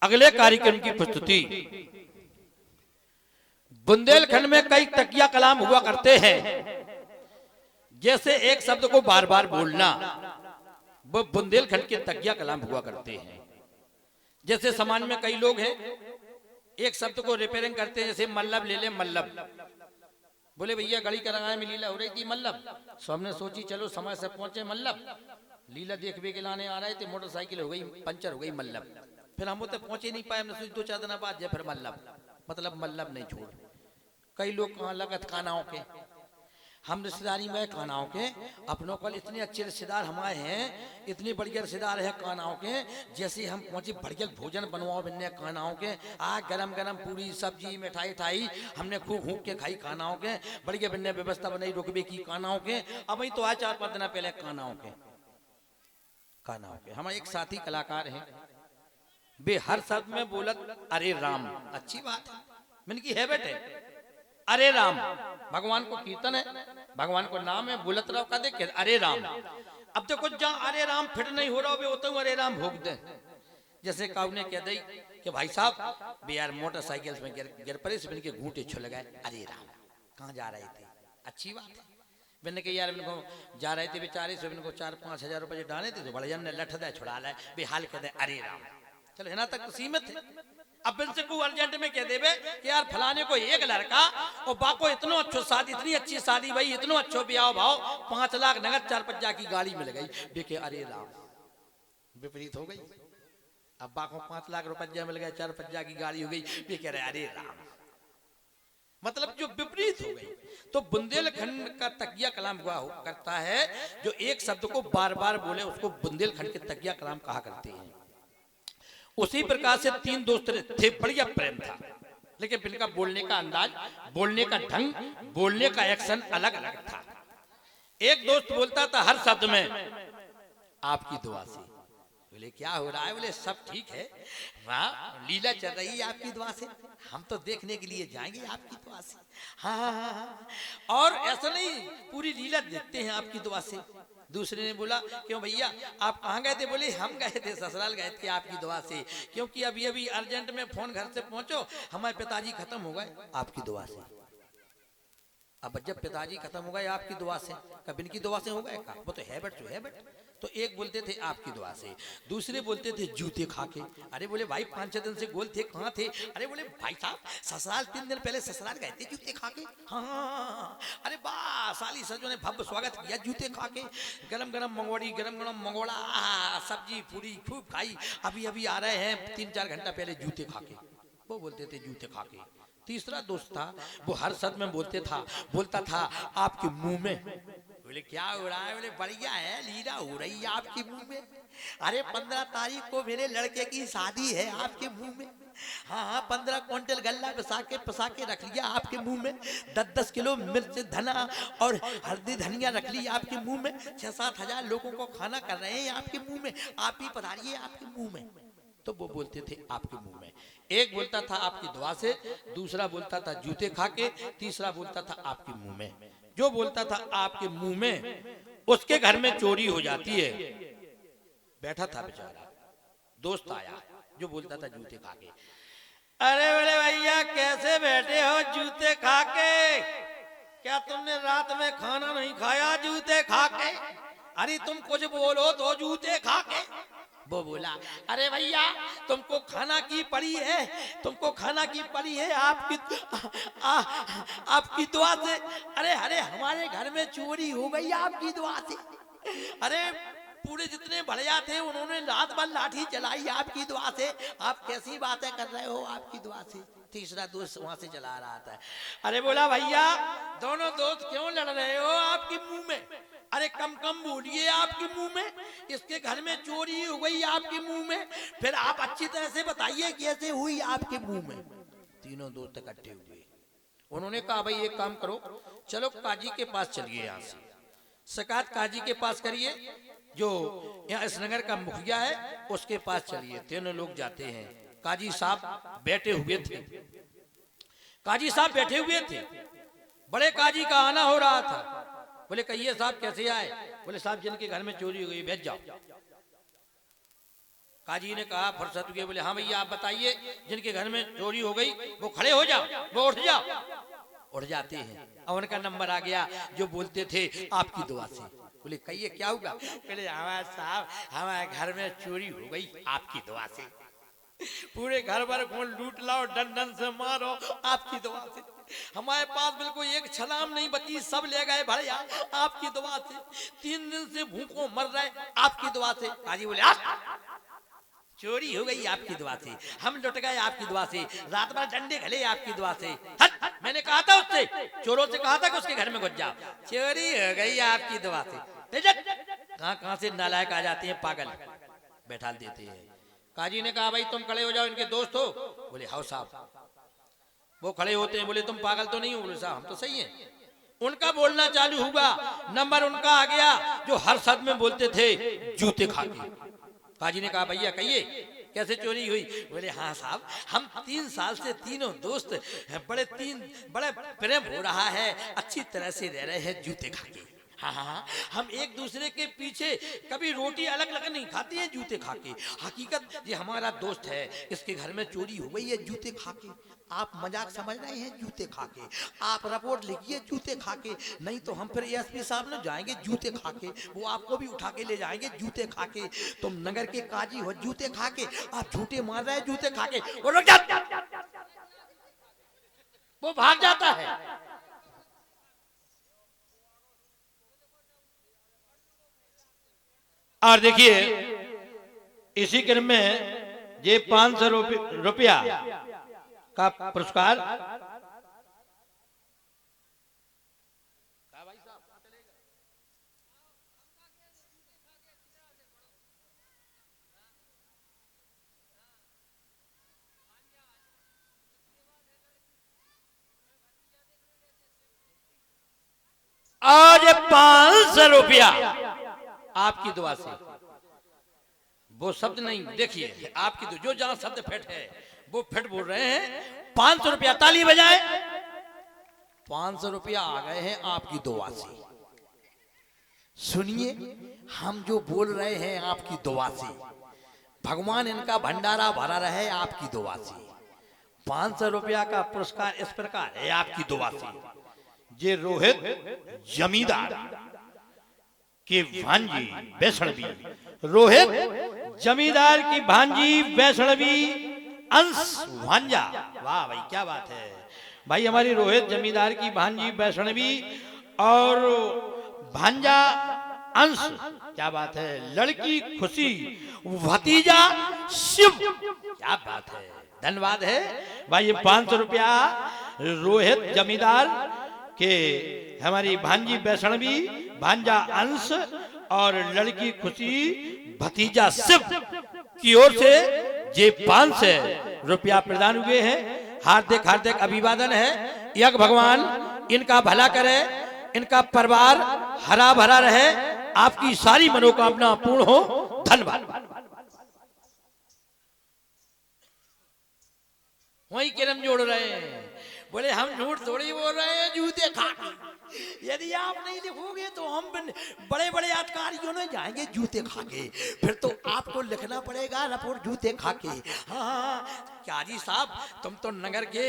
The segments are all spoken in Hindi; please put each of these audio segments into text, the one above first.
अगले कार्यक्रम की प्रस्तुति। बुंदेलखंड में कई तकिया कलाम हुआ करते हैं, जैसे एक शब्द को बार बार बोलना, वो बुंदेलखंड के तकिया कलाम हुआ करते हैं। जैसे समाज में कई लोग हैं, एक शब्द को रिपेयरिंग करते हैं, जैसे मल्लब ले ले मल्लब, बोले भैया गड़ी कराने में लीला हो रही थी मल्लब, सो हमने सोची चलो समय से पहुंचे मल्लब, लीला देखने के लाने आ रहे थे, मोटरसाइकिल हो गई पंचर हो गई मल्लब, फिर हम तो पहुंचे नहीं पाए, हमने सोची 2-4 दिन बाद जाए, फिर मल्लब, मतलब मल्लब नहीं छोड़। कई लोग कहाँ लगत कानाओं के, हम रिश्तेदारी में कानाओं के, अपनों को इतने अच्छे रिश्तेदार हमारे हैं, इतने बढ़िया रिश्तेदार हैं कानाओं के, जैसे हम पहुंचे बढ़िया भोजन बनवाओ बिन्ने कानाओं के, आ गरम गरम पूरी सब्जी मिठाई ठाई हमने खूब भूख के खाई कानाओं के, बढ़िया बिन्ने व्यवस्था बनाई रुकबे की कानाओं के। अब वही तो आज 4-5 दिन पहले कानाओं के हमारे एक साथी कलाकार हैं, वे हर शब्द में बोलत अरे राम, अच्छी बात है, मैंने की हैबिट है, अरे राम, भगवान को कीर्तन है, भगवान को नाम है, बुलत रहो का देख अरे राम। अब देखो जहाँ अरे राम फिट नहीं हो रहा हो होते अरे राम भोग दे, जैसे काऊ ने कह दी कि भाई साहब यार मोटरसाइकिल में गिर पड़े से के घूंटे छुल गए, अरे राम कहाँ जा रहे थे, अच्छी बात है। मैंने कहा यार इनको जा रहे थे बेचारे से, इनको 4-5 हजार रुपये डाले थे, तो बड़े जन ने लठ दे छुड़ा लाए, बेहाल कह दे अरे राम, चलो है ना तक सीमित है। अब इनसे को अर्जेंट में कह देवे कि यार फलाने को एक लड़का और बाको इतनो अच्छो शादी, इतनी अच्छी शादी भाई, इतनो अच्छो ब्याह भाव, 5 लाख नगद 4 की गाड़ी मिल गई, बेके अरे राम, विपरीत हो गई। अब बाको 5 लाख रुपया मिल गए, 4 की गाड़ी हो गई, बेके अरे राम, मतलब जो विपरीत हो गई। तो बुंदेलखंड का तकिया कलाम हुआ करता है, जो एक शब्द को बार बार बोले उसको बुंदेलखंड के तकिया कलाम कहा करते हैं। उसी प्रकार से 3 दोस्त थे, बढ़िया प्रेम था, लेकिन इनका बोलने का अंदाज, बोलने का ढंग, बोलने का एक्शन अलग अलग था। एक दोस्त बोलता था हर शब्द में आपकी दुआ से, बोले क्या हो रहा है, बोले सब ठीक है, वाह लीला चल रही है आपकी दुआ से, हम तो देखने के लिए जाएंगे आपकी दुआ से, हाँ, और ऐसा नहीं पूरी लीला देखते हैं आपकी दुआ से। दूसरे ने बोला क्यों भैया आप कहाँ गए थे, बोले हम गए थे ससुराल गए थे आपकी दुआ से, क्योंकि अभी अभी अर्जेंट में फोन घर से पहुंचो, हमारे पिताजी खत्म हो गए आपकी दुआ से। अब जब पिताजी खत्म हो गए आपकी दुआ से, कब इनकी दुआ से हो गए का, वो तो हैबिट जो हैबिट। तो एक बोलते थे आपकी दुआ से, दूसरे बोलते थे जूते खा के, अरे बोले भाई 5-6 दिन से गोल थे, कहाँ थे, अरे बोले भाई साहब ससुराल 3 दिन पहले ससुराल गए थे जूते खा के, हाँ, अरे वाह साली सजो ने भव्य स्वागत किया जूते खा के, गरम गरम मंगोड़ी, गरम गरम मंगोड़ा, सब्जी पूरी खूब खाई, अभी अभी आ रहे हैं 3-4 घंटा पहले जूते खा के, वो बोलते थे जूते खा के। तीसरा दोस्त था, वो हर शब्द में बोलता था आपके मुंह में, बोले क्या हो रहा है, बोले बढ़िया है लीला हो रही है आपके मुंह में, अरे 15 तारीख को मेरे लड़के की शादी है आपके मुंह में, हाँ 15 क्विंटल गल्ला पिसा के रख लिया आपके मुंह में, 10-10 किलो मिर्च धना और हल्दी धनिया रख ली आपके मुंह में, 6-7 हजार लोगों को खाना कर रहे हैं आपके मुंह में, आप ही पधारिए आपके मुंह में। तो वो बोलते थे आपके मुंह में। एक बोलता था आपकी दुआ से, दूसरा बोलता था जूते खा के, तीसरा बोलता था आपके मुंह में। जो बोलता था आपके मुंह में उसके घर में चोरी हो जाती है। बैठा था बेचारा, दोस्त आया जो बोलता था जूते खा के, अरे बोले भैया कैसे बैठे हो जूते खा के, क्या तुमने रात में खाना नहीं खाया जूते खा के, अरे तुम कुछ बोलो तो जूते खा के। वो बोला अरे भैया तुमको खाना की पड़ी है, तुमको खाना की पड़ी है आपकी दुआ से, अरे अरे हमारे घर में चोरी हो गई आपकी दुआ से, अरे पूरे जितने बढ़िया थे उन्होंने रात भर लाठी चलाई आपकी दुआ से, आप कैसी बातें कर रहे हो आपकी दुआ से। तीसरा दोस्त वहां से चला रहा था, अरे बोला भैया दोनों दोस्त क्यों लड़ रहे हो आपके मुंह में, अरे कम कम बोलिए आपके मुंह में, इसके घर में चोरी हो गई आपके मुंह में, फिर आप अच्छी तरह से बताइए कैसे हुई आपके मुंह में। तीनों दोस्त इकट्ठे हुए, उन्होंने कहा भाई एक काम करो, चलो काजी के पास चलिए, यहाँ से शिकायत काजी के पास करिए, जो यहाँ इस नगर का मुखिया है उसके पास चलिए। तीनों लोग जाते हैं, काजी साहब बैठे हुए थे, काजी साहब बैठे हुए थे, बड़े काजी का आना हो रहा था। बोले कहिए साहब कैसे आए, बोले साहब जिनके घर में चोरी हो गई भेज जाओ। काजी ने कहा फुर्सत हुई, बोले हाँ भैया आप बताइए, जिनके घर में चोरी हो गई वो खड़े हो जाओ, वो उठ जाओ। उठ जाते हैं और उनका नंबर आ गया, जो बोलते थे आपकी दुआ से। बोले कहिए क्या होगा? बोले हमारे साहब हमारे घर में चोरी हो गई आपकी दुआ से, पूरे घर भर को लूट लाओ, डंडन से मारो आपकी दुआ से, हमारे पास बिल्कुल एक छलाम नहीं बची, सब ले गए भैया आपकी दुआ से, 3 दिन से भूखों मर रहे आपकी दुआ से। काजी बोले चोरी हो गई आपकी दुआ से, हम लुट गए आपकी दुआ से, रात भर डंडे खले आपकी दुआ से। मैंने कहा था उससे, चोरों से कहा था कि उसके घर में घुस जाओ, चोरी हो गई आपकी दुआ से। कहां से नालायक आ जाते हैं, पागल बैठा देते हैं। काजी ने कहा भाई तुम खड़े हो जाओ, इनके दोस्त हो? बोले हाँ साहब। वो खड़े होते हैं, बोले तुम पागल तो नहीं हो? बोले साहब हम तो सही हैं। उनका बोलना चालू हुआ, नंबर उनका आ गया जो हर सद में बोलते थे जूते खा के। काजी ने कहा भैया कहिए कैसे चोरी हुई? बोले हाँ साहब हम 3 साल से तीनों दोस्त बड़े प्रेम हो रहा है, अच्छी तरह से रह रहे हैं जूते खा के। हाँ, हम एक दूसरे के पीछे कभी रोटी अलग अलग नहीं खाते हैं जूते खा के। हकीकत ये हमारा दोस्त है, इसके घर में चोरी हो गई है जूते खा के। आप मजाक समझ रहे हैं जूते खा के? आप रिपोर्ट लिखिए जूते खा के, नहीं तो हम फिर एसपी साहब ने जाएंगे जूते खा के, वो आपको भी उठा के ले जाएंगे जूते खा के। तुम नगर के काजी हो जूते खा के, आप झूठे मार रहे हैं जूते खा के। वो भाग जाता है। और देखिए इसी क्रम में ये 500 रुपया का पुरस्कार आज 500 रुपया आपकी दुआ से। वो शब्द नहीं, देखिए आपकी जो जहां शब्द फिट है वो फिट बोल रहे हैं। 500 रुपया, ताली बजाए। 500 रुपया आ गए हैं आपकी दुआ से। सुनिए हम जो बोल रहे हैं आपकी दुआ से, भगवान इनका भंडारा भरा रहे आपकी दुआ से। 500 रुपया का पुरस्कार इस प्रकार है आपकी दुआ से। ये रोहित जमींदार की भांजी वैष्णवी, रोहित जमींदार की भांजी वैष्णवी अंश भांजा। वाह भाई क्या बात है भाई, हमारी रोहित जमींदार की भांजी वैष्णवी और भांजा अंश, क्या बात है। लड़की खुशी, भतीजा शिव, क्या बात है, धन्यवाद है भाई। ये 500 रुपया रोहित जमींदार के हमारी भांजी वैष्णवी, भांजा अंश और लड़की खुशी भतीजा शिव की ओर से ये 500 रुपया प्रदान हुए हैं। हार्दिक हार्दिक अभिवादन है। यज्ञ भगवान इनका भला करे, इनका परिवार हरा भरा रहे, आपकी सारी मनोकामना पूर्ण हो। धन्यवाद। वही किरम जोड़ रहे हैं, बोले हम झूठ थोड़ी बोल रहे हैं जूते खा के। यदि आप नहीं लिखोगे तो हम बड़े बड़े अधिकारियों ने जाएंगे जूते खा के, फिर तो आपको लिखना पड़ेगा रिपोर्ट जूते खा के। हाँ क्या जी साहब, तुम तो नगर के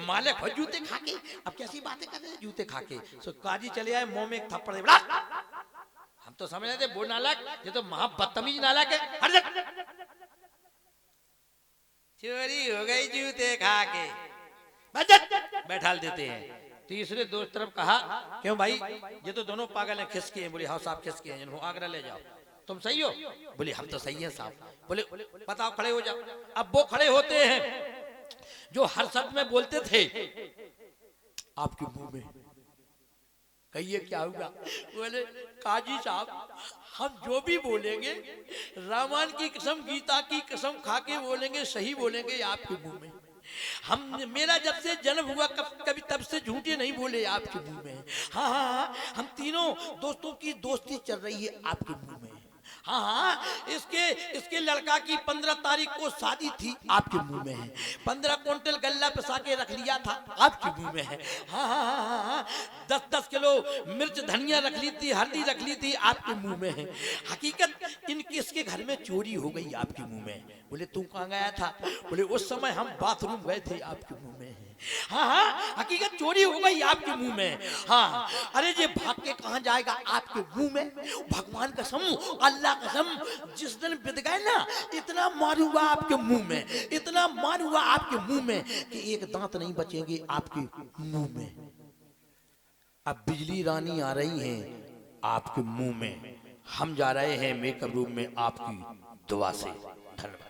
मालिक हो जूते खा के, अब कैसी बातें कर रहे हैं जूते खा के। सो काजी चले आए, मुंह में एक थप्पड़। हम तो समझ रहे थे वो नालायक, ये तो महा बदतमीज नालायक है। चोरी हो गई जूते खा के, बैठाल देते हैं। तीसरे दोस्त तरफ कहा क्यों भाई, ये तो दोनों पागल हैं, खिसके हैं। बोले हाँ साहब खिसके हैं, जिनको आगरा ले जाओ। तुम सही हो? बोले हम तो सही हैं साहब। बोले बताओ खड़े हो जाओ। अब वो खड़े होते हैं जो हर शब्द में बोलते थे आपके मुंह में, कहिए क्या होगा? बोले काजी साहब हम जो भी बोलेंगे रामायण की कसम, गीता की कसम खा के बोलेंगे, सही बोलेंगे आपके मुंह में। हम मेरा जब से जन्म हुआ कभी तब से झूठे नहीं बोले आपके मुंह में। हाँ, हम तीनों दोस्तों की दोस्ती चल रही है आपके मुंह में। हाँ हाँ, इसके इसके लड़का की 15 तारीख को शादी थी, आपके मुंह में है। 15 क्विंटल गल्ला पिसा के रख लिया था, आपके मुंह में है। हाँ हाँ हाँ हाँ हाँ, 10-10 किलो मिर्च धनिया रख ली थी, हल्दी रख ली थी, आपके मुंह में है। हकीकत इनके इसके घर में चोरी हो गई, आपके मुंह में। बोले तू कहाँ गया था? बोले उस समय हम बाथरूम गए थे, आपके मुंह में है। हाँ हाँ, हकीकत चोरी हो गई आपके मुंह में। हाँ, अरे ये भाग के कहाँ जाएगा? आपके मुंह में। भगवान कसम, अल्लाह कसम, जिस दिन बिद गए ना, इतना मारूंगा आपके मुंह में, इतना मारूंगा आपके मुंह में कि एक दांत नहीं बचेंगे आपके मुंह में। अब बिजली रानी आ रही है आपके मुंह में, हम जा रहे हैं मेकअप रूम में आपकी दुआ से। धन्यवाद।